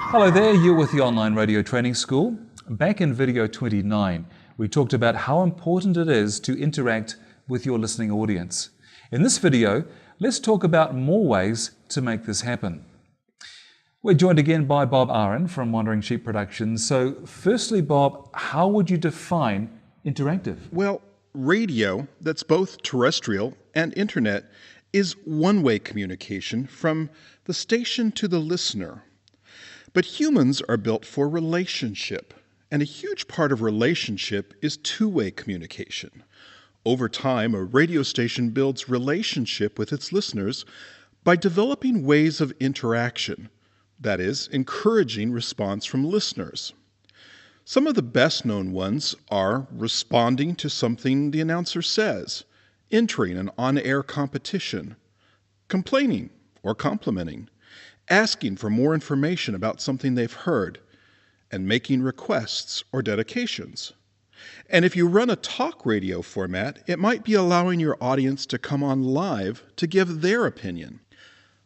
Hello there, you're with the Online Radio Training School. Back in video 29, we talked about how important it is to interact with your listening audience. In this video, let's talk about more ways to make this happen. We're joined again by Bob Aaron from Wandering Sheep Productions. So firstly, Bob, how would you define interactive? Well, radio, that's both terrestrial and internet, is one-way communication from the station to the listener. But humans are built for relationship, and a huge part of relationship is two-way communication. Over time, a radio station builds relationship with its listeners by developing ways of interaction, that is, encouraging response from listeners. Some of the best-known ones are responding to something the announcer says, entering an on-air competition, complaining or complimenting, asking for more information about something they've heard, and making requests or dedications. And if you run a talk radio format, it might be allowing your audience to come on live to give their opinion.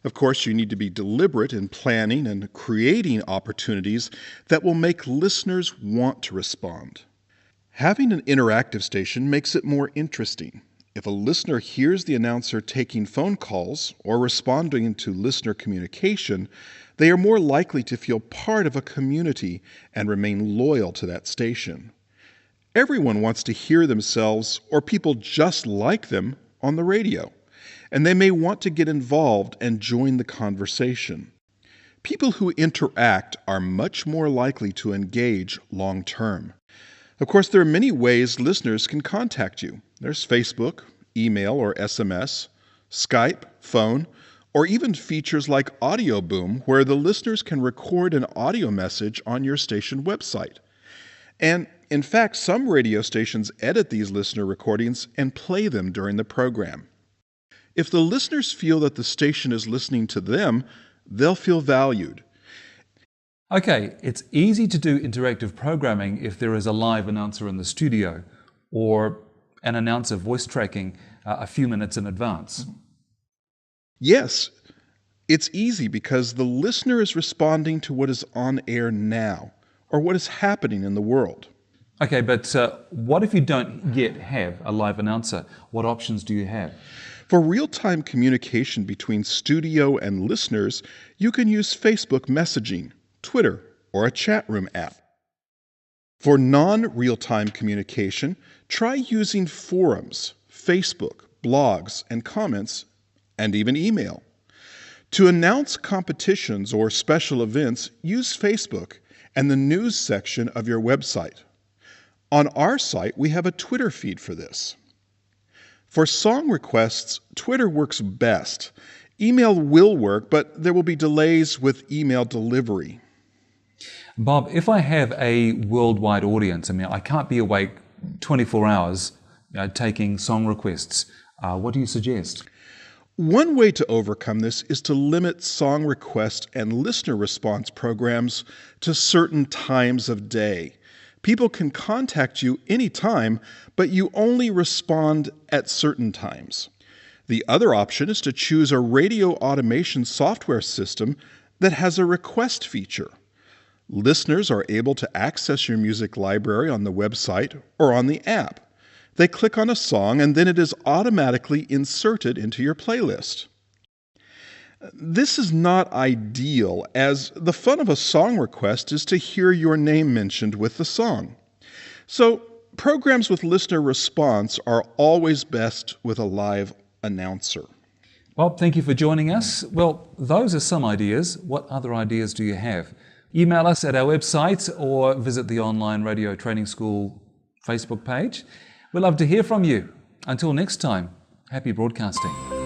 Of course, you need to be deliberate in planning and creating opportunities that will make listeners want to respond. Having an interactive station makes it more interesting. If a listener hears the announcer taking phone calls or responding to listener communication, they are more likely to feel part of a community and remain loyal to that station. Everyone wants to hear themselves or people just like them on the radio, and they may want to get involved and join the conversation. People who interact are much more likely to engage long term. Of course, there are many ways listeners can contact you. There's Facebook, email or SMS, Skype, phone, or even features like Audio Boom, where the listeners can record an audio message on your station website. And in fact, some radio stations edit these listener recordings and play them during the program. If the listeners feel that the station is listening to them, they'll feel valued. Okay, it's easy to do interactive programming if there is a live announcer in the studio or an announcer voice tracking a few minutes in advance. Yes, it's easy because the listener is responding to what is on air now or what is happening in the world. Okay, but what if you don't yet have a live announcer? What options do you have? For real-time communication between studio and listeners, you can use Facebook messaging, Twitter, or a chat room app. For non-real-time communication, try using forums, Facebook, blogs, and comments, and even email. To announce competitions or special events, use Facebook and the news section of your website. On our site, we have a Twitter feed for this. For song requests, Twitter works best. Email will work, but there will be delays with email delivery. Bob, if I have a worldwide audience, I can't be awake 24 hours taking song requests. What do you suggest? One way to overcome this is to limit song request and listener response programs to certain times of day. People can contact you anytime, but you only respond at certain times. The other option is to choose a radio automation software system that has a request feature. Listeners are able to access your music library on the website or on the app. They click on a song and then it is automatically inserted into your playlist. This is not ideal, as the fun of a song request is to hear your name mentioned with the song. So, programs with listener response are always best with a live announcer. Bob, thank you for joining us. Well, those are some ideas. What other ideas do you have? Email us at our website or visit the Online Radio Training School Facebook page. We'd love to hear from you. Until next time, happy broadcasting.